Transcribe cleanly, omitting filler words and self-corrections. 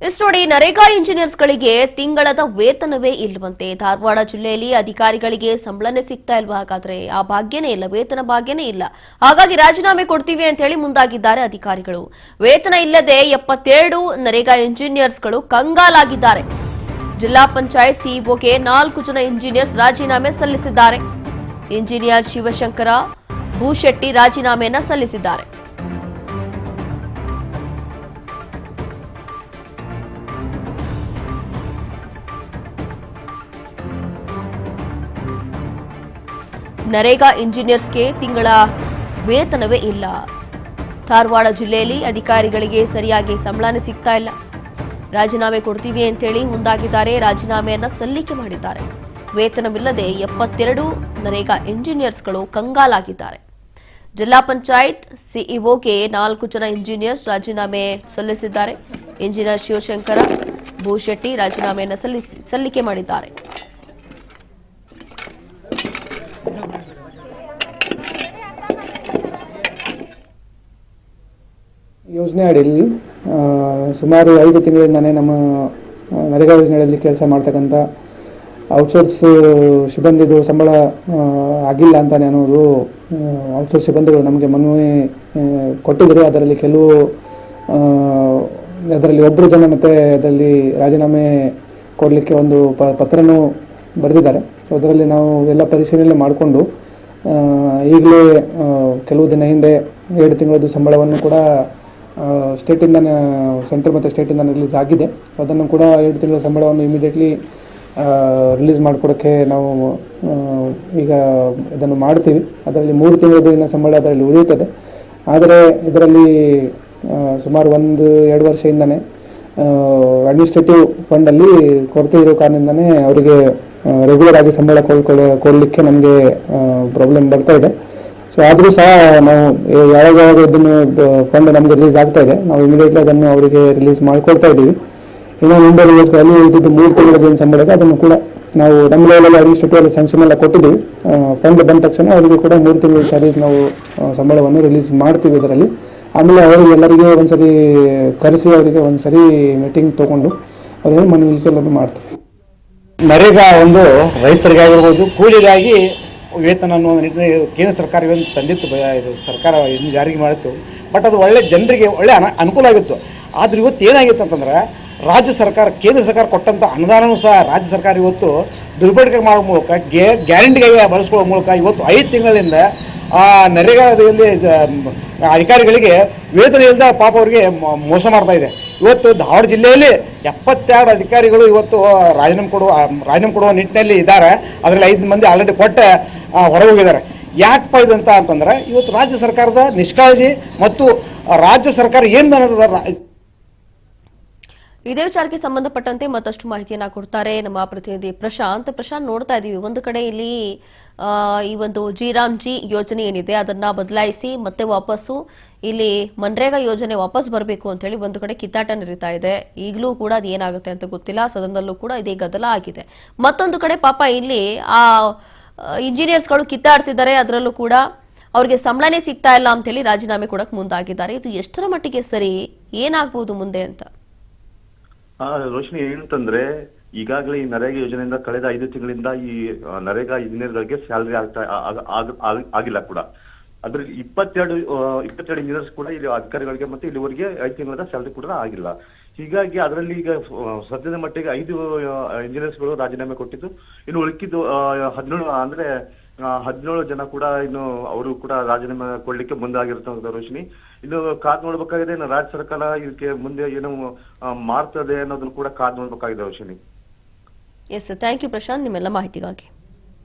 ಇಷ್ಟು ನೋಡಿ, ನರೇಗಾ ಇಂಜಿನಿಯರ್ಸ್ಗಳಿಗೆ ತಿಂಗಳದ ವೇತನವೇ ಇಲ್ಲವಂತೆ. ಧಾರವಾಡ ಜಿಲ್ಲೆಯಲ್ಲಿ ಅಧಿಕಾರಿಗಳಿಗೆ ಸಂಬಳನೇ ಸಿಗ್ತಾ ಇಲ್ವಾ? ಹಾಗಾದ್ರೆ ಆ ಭಾಗ್ಯನೇ ಇಲ್ಲ, ವೇತನ ಭಾಗ್ಯನೇ ಇಲ್ಲ. ಹಾಗಾಗಿ ರಾಜೀನಾಮೆ ಕೊಡ್ತೀವಿ ಅಂತ ಹೇಳಿ ಮುಂದಾಗಿದ್ದಾರೆ ಅಧಿಕಾರಿಗಳು. ವೇತನ ಇಲ್ಲದೆ 72 ನರೇಗಾ ಇಂಜಿನಿಯರ್ಸ್ಗಳು ಕಂಗಾಲಾಗಿದ್ದಾರೆ. ಜಿಲ್ಲಾ ಪಂಚಾಯತ್ ಸಿಇಒಗೆ 4 ಜನ ಇಂಜಿನಿಯರ್ಸ್ ರಾಜೀನಾಮೆ ಸಲ್ಲಿಸಿದ್ದಾರೆ. ಇಂಜಿನಿಯರ್ ಶಿವಶಂಕರ ಭೂಶೆಟ್ಟಿ ರಾಜೀನಾಮೆಯನ್ನ ಸಲ್ಲಿಸಿದ್ದಾರೆ. ನರೇಗಾ ಇಂಜಿನಿಯರ್ಸ್ಗೆ ತಿಂಗಳ ವೇತನವೇ ಇಲ್ಲ. ಧಾರವಾಡ ಜಿಲ್ಲೆಯಲ್ಲಿ ಅಧಿಕಾರಿಗಳಿಗೆ ಸರಿಯಾಗಿ ಸಂಬಳನೇ ಸಿಗ್ತಾ ಇಲ್ಲ. ರಾಜೀನಾಮೆ ಕೊಡ್ತೀವಿ ಅಂತೇಳಿ ಮುಂದಾಗಿದ್ದಾರೆ. ರಾಜೀನಾಮೆಯನ್ನ ಸಲ್ಲಿಕೆ ಮಾಡಿದ್ದಾರೆ. ವೇತನವಿಲ್ಲದೆ 72 ನರೇಗಾ ಇಂಜಿನಿಯರ್ಸ್ಗಳು ಕಂಗಾಲಾಗಿದ್ದಾರೆ. ಜಿಲ್ಲಾ ಪಂಚಾಯತ್ ಸಿಇಒಗೆ 4 ಜನ ಇಂಜಿನಿಯರ್ಸ್ ರಾಜೀನಾಮೆ ಸಲ್ಲಿಸಿದ್ದಾರೆ. ಇಂಜಿನಿಯರ್ ಶಿವಶಂಕರ ಭೂಶೆಟ್ಟಿ ರಾಜೀನಾಮೆಯನ್ನು ಸಲ್ಲಿಕೆ ಮಾಡಿದ್ದಾರೆ. ಯೋಜನೆ ಅಡಿಯಲ್ಲಿ ಸುಮಾರು 5 ತಿಂಗಳಿಂದನೇ ನಮ್ಮ ನರೇಗಾ ಯೋಜನೆಯಲ್ಲಿ ಕೆಲಸ ಮಾಡ್ತಕ್ಕಂಥ ಔಟ್ಸೋರ್ಸ್ ಸಿಬ್ಬಂದಿದು ಸಂಬಳ ಆಗಿಲ್ಲ ಅಂತಾನೆ ಅನ್ನೋದು ಔಟ್ಸೋರ್ಸ್ ಸಿಬ್ಬಂದಿಗಳು ನಮಗೆ ಮನವಿ ಕೊಟ್ಟಿದ್ದರು. ಅದರಲ್ಲಿ ಕೆಲವು ಅದರಲ್ಲಿ ಒಬ್ಬರು ಜನ ಮತ್ತೆ ಅದರಲ್ಲಿ ರಾಜೀನಾಮೆ ಕೊಡಲಿಕ್ಕೆ ಒಂದು ಪತ್ರನೂ ಬರೆದಿದ್ದಾರೆ. ಸೊ ಅದರಲ್ಲಿ ನಾವು ಎಲ್ಲ ಪರಿಶೀಲನೆ ಮಾಡಿಕೊಂಡು ಈಗಲೇ ಕೆಲವು ದಿನ ಹಿಂದೆ 2 ತಿಂಗಳದ್ದು ಸಂಬಳವನ್ನು ಕೂಡ ಸ್ಟೇಟಿಂದ ಸೆಂಟ್ರಲ್ ಮತ್ತು ಸ್ಟೇಟಿಂದ ರಿಲೀಸ್ ಆಗಿದೆ. ಅದನ್ನು ಕೂಡ 2 ತಿಂಗಳ ಸಂಬಳವನ್ನು ಇಮಿಡಿಯೇಟ್ಲಿ ರಿಲೀಸ್ ಮಾಡಿಕೊಡೋಕ್ಕೆ ನಾವು ಈಗ ಇದನ್ನು ಮಾಡ್ತೀವಿ. ಅದರಲ್ಲಿ 3 ತಿಂಗಳದ್ದು ಇನ್ನು ಸಂಬಳ ಅದರಲ್ಲಿ ಉಳಿಯುತ್ತದೆ. ಆದರೆ ಇದರಲ್ಲಿ ಸುಮಾರು 1-2 ವರ್ಷದಿಂದನೇ ಅಡ್ಮಿನಿಸ್ಟ್ರೇಟಿವ್ ಫಂಡಲ್ಲಿ ಕೊರತೆ ಇರೋ ಕಾರಣದಿಂದನೇ ಅವರಿಗೆ ರೆಗ್ಯುಲರ್ ಆಗಿ ಸಂಬಳ ಕೊಡಲಿಕ್ಕೆ ನಮಗೆ ಪ್ರಾಬ್ಲಮ್ ಬರ್ತಾ ಇದೆ. ಸೊ ಆದರೂ ಸಹ ನಾವು ಯಾವಾಗ ಇದನ್ನು ಫಂಡ್ ನಮಗೆ ರಿಲೀಸ್ ಆಗ್ತಾ ಇದೆ, ನಾವು ಇಮಿಡಿಯೇಟ್ಲಿ ಅದನ್ನು ಅವರಿಗೆ ರಿಲೀಸ್ ಮಾಡಿಕೊಡ್ತಾ ಇದ್ದೀವಿ. ಇನ್ನು ಮುಂದೆ ರಿಲೀಸ್ಗಳಲ್ಲಿ ಇದ್ದು 3 ತಿಂಗಳ ಸಂಬಳ ಇದೆ, ಅದನ್ನು ಕೂಡ ನಾವು ನಮ್ಮ ಲೆವೆಲಲ್ಲಿ ಅಡ್ಮಿನಿಸ್ಟ್ರೇಟಿವ್ ಸ್ಯಾಂಕ್ಷನ್ ಎಲ್ಲ ಕೊಟ್ಟಿದ್ದೀವಿ. ಫಂಡ್ ಬಂದ ತಕ್ಷಣ ಅವರಿಗೆ ಕೂಡ 3 ತಿಂಗಳ ಸ್ಯಾಲರಿ ನಾವು ಸಂಬಳವನ್ನು ರಿಲೀಸ್ ಮಾಡ್ತೀವಿ. ಇದರಲ್ಲಿ ಆಮೇಲೆ ಅವರಿಗೆ ಎಲ್ಲರಿಗೆ ಒಂದ್ಸರಿ ಕರೆಸಿ ಅವರಿಗೆ ಒಂದ್ಸರಿ ಮೀಟಿಂಗ್ ತೊಗೊಂಡು ಅವರಿಗೆ ಮನವೊಲಿಕೆಯನ್ನು ಮಾಡ್ತೀವಿ. ನರೇಗಾ ಒಂದು ರೈತರಿಗಾಗಿರ್ಬೋದು, ಕೂಲಿಗಾಗಿ ವೇತನ ಅನ್ನೋ ನಿಟ್ಟಿನಲ್ಲಿ ಕೇಂದ್ರ ಸರ್ಕಾರ ಒಂದು ತಂದಿತ್ತು, ಇದು ಸರ್ಕಾರ ಯೋಜನೆ ಜಾರಿಗೆ ಮಾಡಿತ್ತು. ಬಟ್ ಅದು ಒಳ್ಳೆ ಜನರಿಗೆ ಒಳ್ಳೆ ಅನುಕೂಲ ಆಗಿತ್ತು. ಆದ್ರೆ ಇವತ್ತು ಏನಾಗಿತ್ತು ಅಂತಂದ್ರೆ ರಾಜ್ಯ ಸರ್ಕಾರ, ಕೇಂದ್ರ ಸರ್ಕಾರ ಕೊಟ್ಟಂಥ ಅನುದಾನವೂ ಸಹ ರಾಜ್ಯ ಸರ್ಕಾರ ಇವತ್ತು ದುರ್ಬಳಕೆ ಮಾಡೋ ಮೂಲಕ ಗ್ಯಾರಂಟಿಗಾಗಿ ಬಳಸ್ಕೊಳ್ಳೋ ಮೂಲಕ ಇವತ್ತು 5 ತಿಂಗಳಿಂದ ಆ ನರೇಗಾದಲ್ಲಿ ಅಧಿಕಾರಿಗಳಿಗೆ ವೇತನ ಇಲ್ಲದ ಪಾಪ ಅವರಿಗೆ ಮೋಸ ಮಾಡ್ತಾ ಇದೆ. ಇವತ್ತು ಧಾರವಾಡ ಜಿಲ್ಲೆಯಲ್ಲಿ 72 ಅಧಿಕಾರಿಗಳು ಇವತ್ತು ರಾಜೀನಾಮೆ ಕೊಡುವ ನಿಟ್ಟಿನಲ್ಲಿ ಇದ್ದಾರೆ. ಅದರಲ್ಲಿ 5 ಮಂದಿ ಆಲ್ರೆಡಿ ಕೊಟ್ಟು ಹೊರಗೆ ಹೋಗಿದ್ದಾರೆ. ಯಾಕಪ್ಪ ಇದಂತ ಅಂತಂದ್ರೆ ಇವತ್ತು ರಾಜ್ಯ ಸರ್ಕಾರದ ನಿಷ್ಕಾಳಜಿ ಮತ್ತು ರಾಜ್ಯ ಸರ್ಕಾರ ಏನು ಅನ್ನೋದ. ಇದೇ ವಿಚಾರಕ್ಕೆ ಸಂಬಂಧಪಟ್ಟಂತೆ ಮತ್ತಷ್ಟು ಮಾಹಿತಿಯನ್ನ ಕೊಡ್ತಾರೆ ನಮ್ಮ ಪ್ರತಿನಿಧಿ ಪ್ರಶಾಂತ್. ನೋಡ್ತಾ ಇದೀವಿ, ಒಂದು ಕಡೆ ಇಲ್ಲಿ ಈ ಒಂದು ಜಿ ಯೋಜನೆ ಏನಿದೆ ಅದನ್ನ ಬದಲಾಯಿಸಿ ಮತ್ತೆ ವಾಪಸ್ಸು ಇಲ್ಲಿ ಮನ್ರೇಗಾ ಯೋಜನೆ ವಾಪಸ್ ಬರಬೇಕು ಅಂತ ಹೇಳಿ ಒಂದು ಕಡೆ ಕಿತ್ತಾಟ ನಡೀತಾ ಇದೆ. ಈಗಲೂ ಕೂಡ ಅದು ಏನಾಗುತ್ತೆ ಅಂತ ಗೊತ್ತಿಲ್ಲ. ಸದನದಲ್ಲೂ ಕೂಡ ಇದೇ ಗದ್ದಲ ಆಗಿದೆ. ಮತ್ತೊಂದು ಕಡೆ ಪಾಪ ಇಲ್ಲಿ ಆ ಇಂಜಿನಿಯರ್ಸ್ಗಳು ಕಿತ್ತಾಡ್ತಿದ್ದಾರೆ. ಅದರಲ್ಲೂ ಕೂಡ ಅವ್ರಿಗೆ ಸಂಬಳನೇ ಸಿಗ್ತಾ ಇಲ್ಲ ಅಂತ ಹೇಳಿ ರಾಜೀನಾಮೆ ಕೊಡಕ್ ಮುಂದಾಗಿದ್ದಾರೆ. ಇದು ಎಷ್ಟರ ಮಟ್ಟಿಗೆ ಸರಿ, ಏನಾಗಬಹುದು ಮುಂದೆ ಅಂತ? ರೋಶಿನಿ, ಏನಂತಂದ್ರೆ ಈಗಾಗಲೇ ಈ ನರೇಗಾ ಯೋಜನೆಯಿಂದ ಕಳೆದ 5 ತಿಂಗಳಿಂದ ಈ ನರೇಗಾ ಇಂಜಿನಿಯರ್ಗಳಿಗೆ ಸ್ಯಾಲರಿ ಆಗಿಲ್ಲ ಕೂಡ. ಅದ್ರ 22 ಇಂಜಿನಿಯರ್ಸ್ ಕೂಡ ಇಲ್ಲಿ ಅಧಿಕಾರಿಗಳಿಗೆ ಮತ್ತೆ ಇಲ್ಲಿವರೆಗೆ 5 ತಿಂಗಳ ಸ್ಯಾಲರಿ ಕೂಡ ಆಗಿಲ್ಲ. ಹೀಗಾಗಿ ಅದರಲ್ಲಿ ಈಗ ಸದ್ಯದ ಮಟ್ಟಿಗೆ 5 ಇಂಜಿನಿಯರ್ಸ್ಗಳು ರಾಜೀನಾಮೆ ಕೊಟ್ಟಿದ್ದು, ಇನ್ನು ಉಳಿಕಿದ್ದು 17 ಜನ ಕೂಡ ಇನ್ನು ಅವರು ಕೂಡ ರಾಜೀನಾಮೆ ಕೊಡ್ಲಿಕ್ಕೆ ಮುಂದಾಗಿರ್ತದೆ ರೋಶಿನಿ. ಇನ್ನು ಕಾದ್ ನೋಡ್ಬೇಕಾಗಿದೆ, ಇನ್ನು ರಾಜ್ಯ ಸರ್ಕಾರ ಇದಕ್ಕೆ ಮುಂದೆ ಏನು ಮಾಡ್ತದೆ ಅನ್ನೋದನ್ನು ಕೂಡ ಕಾದ್ ನೋಡ್ಬೇಕಾಗಿದೆ Roshini. Yes, thank you Prashanth ನಿಮ್ಮೆಲ್ಲ ಮಾಹಿತಿಗಾಗಿ.